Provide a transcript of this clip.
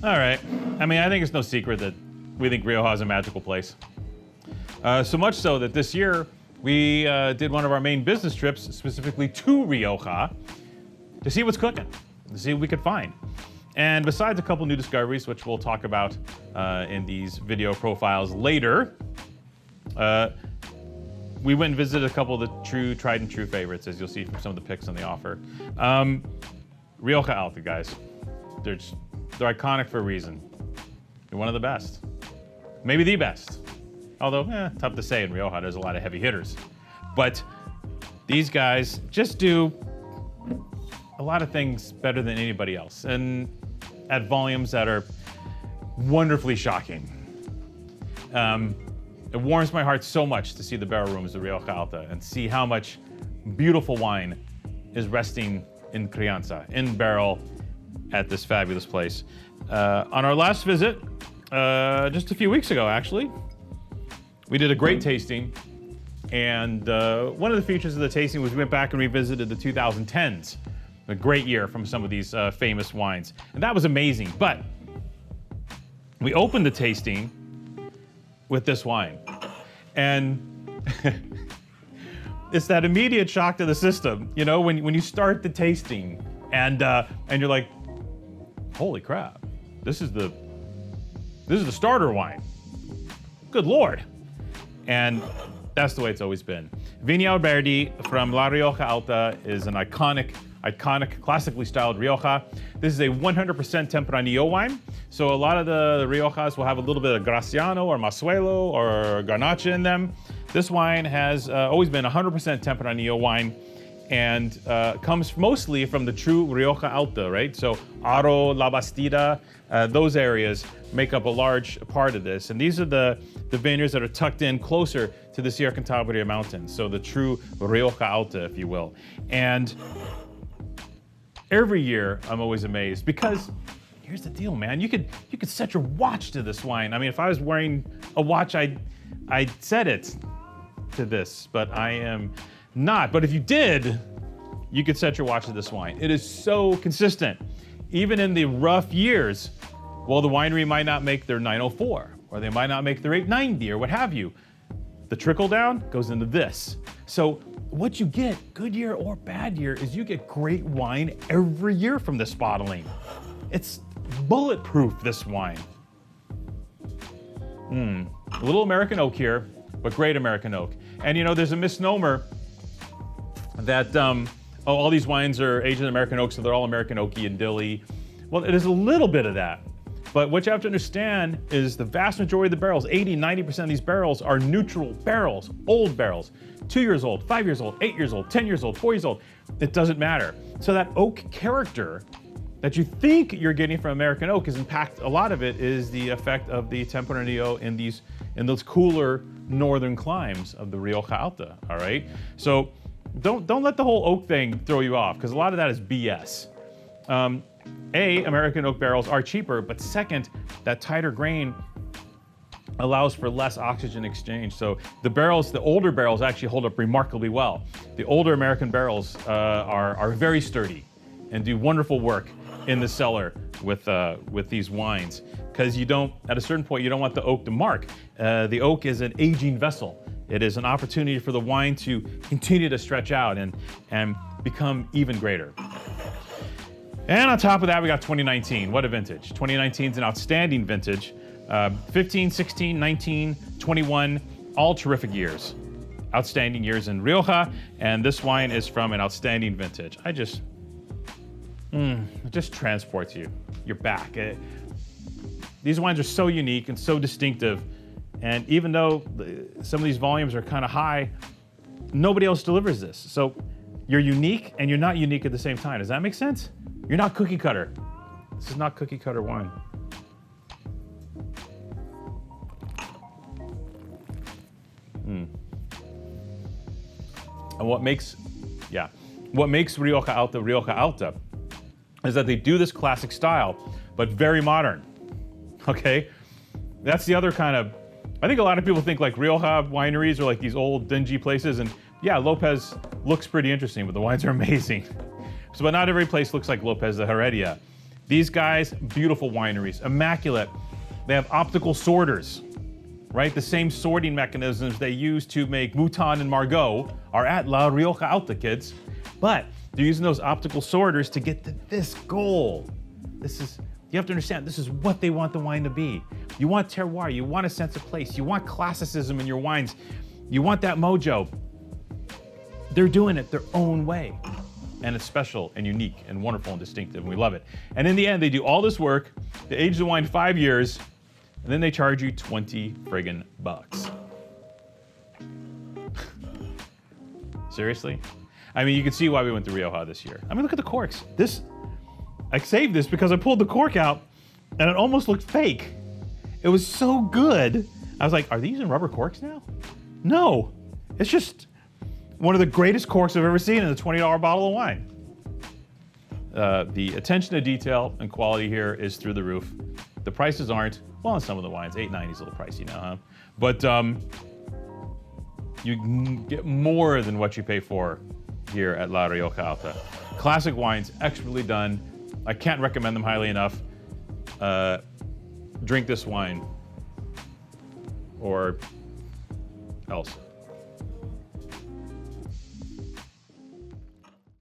All right. I mean, I think it's no secret that we think Rioja is a magical place. So much so that this year we did one of our main business trips specifically to Rioja to see what's cooking, to see what we could find. And besides a couple new discoveries, which we'll talk about in these video profiles later, we went and visited a couple of the tried and true favorites, as you'll see from some of the pics on the offer. Rioja Alta, guys. They're iconic for a reason. They're one of the best. Maybe the best. Although, tough to say in Rioja, there's a lot of heavy hitters. But these guys just do a lot of things better than anybody else, and at volumes that are wonderfully shocking. It warms my heart so much to see the barrel rooms of Rioja Alta and see how much beautiful wine is resting in crianza, in barrel, at this fabulous place. On our last visit, just a few weeks ago actually, we did a great tasting, and one of the features of the tasting was we went back and revisited the 2010s. A great year from some of these famous wines, and that was amazing. But we opened the tasting with this wine, and it's that immediate shock to the system, you know, when you start the tasting, and you're like, holy crap, this is the starter wine. Good Lord. And that's the way it's always been. Viña Alberdi from La Rioja Alta is an iconic, classically styled Rioja. This is a 100% Tempranillo wine. So a lot of the Riojas will have a little bit of Graciano or Masuelo or Garnacha in them. This wine has always been 100% Tempranillo wine, and comes mostly from the true Rioja Alta, right? So Haro, La Bastida, those areas make up a large part of this. And these are the vineyards that are tucked in closer to the Sierra Cantabria Mountains. So the true Rioja Alta, if you will. And every year I'm always amazed, because here's the deal, man. You could set your watch to this wine. I mean, if I was wearing a watch, I'd set it to this, but I am not. But if you did, you could set your watch to this wine. It is so consistent. Even in the rough years, well, the winery might not make their 904, or they might not make their 890, or what have you. The trickle down goes into this. So what you get, good year or bad year, is you get great wine every year from this bottling. It's bulletproof, this wine. A little American oak here, but great American oak. And you know, there's a misnomer that all these wines are aged in American oak, so they're all American oaky and dilly. Well, it is a little bit of that. But what you have to understand is the vast majority of the barrels, 80, 90% of these barrels, are neutral barrels, old barrels, 2 years old, 5 years old, 8 years old, 10 years old, 4 years old. It doesn't matter. So that oak character that you think you're getting from American oak is, in fact, a lot of it is the effect of the Tempranillo in those cooler northern climes of the Rioja Alta, all right? So don't let the whole oak thing throw you off, because a lot of that is BS. American oak barrels are cheaper, but second, that tighter grain allows for less oxygen exchange. So the older barrels actually hold up remarkably well. The older American barrels are very sturdy and do wonderful work in the cellar with these wines, because at a certain point, you don't want the oak to mark. The oak is an aging vessel. It is an opportunity for the wine to continue to stretch out and become even greater. And on top of that, we got 2019. What a vintage. 2019 is an outstanding vintage. 15, 16, 19, 21, all terrific years. Outstanding years in Rioja, and this wine is from an outstanding vintage. It just transports you. You're back. These wines are so unique and so distinctive, and even though some of these volumes are kind of high, nobody else delivers this. So you're unique and you're not unique at the same time. Does that make sense? You're not cookie cutter. This is not cookie cutter wine. And what makes Rioja Alta is that they do this classic style, but very modern. Okay? That's the other kind of, I think a lot of people think like Rioja wineries are like these old dingy places, and yeah, Lopez looks pretty interesting, but the wines are amazing. So, but not every place looks like Lopez de Heredia. These guys, beautiful wineries, immaculate. They have optical sorters, right? The same sorting mechanisms they use to make Mouton and Margaux are at La Rioja Alta, kids. But they're using those optical sorters to get to this goal. You have to understand, this is what they want the wine to be. You want terroir, you want a sense of place, you want classicism in your wines, you want that mojo. They're doing it their own way. And it's special and unique and wonderful and distinctive, and we love it. And in the end, they do all this work, they age the wine 5 years, and then they charge you 20 friggin' bucks. Seriously? I mean, you can see why we went to Rioja this year. I mean, look at the corks. I saved this because I pulled the cork out and it almost looked fake. It was so good. I was like, are they using rubber corks now? No, it's just one of the greatest corks I've ever seen in a $20 bottle of wine. The attention to detail and quality here is through the roof. The prices aren't, well, on some of the wines, $8.90 is a little pricey now, huh? But you can get more than what you pay for here at La Rioja Alta. Classic wines, expertly done. I can't recommend them highly enough. Drink this wine or else.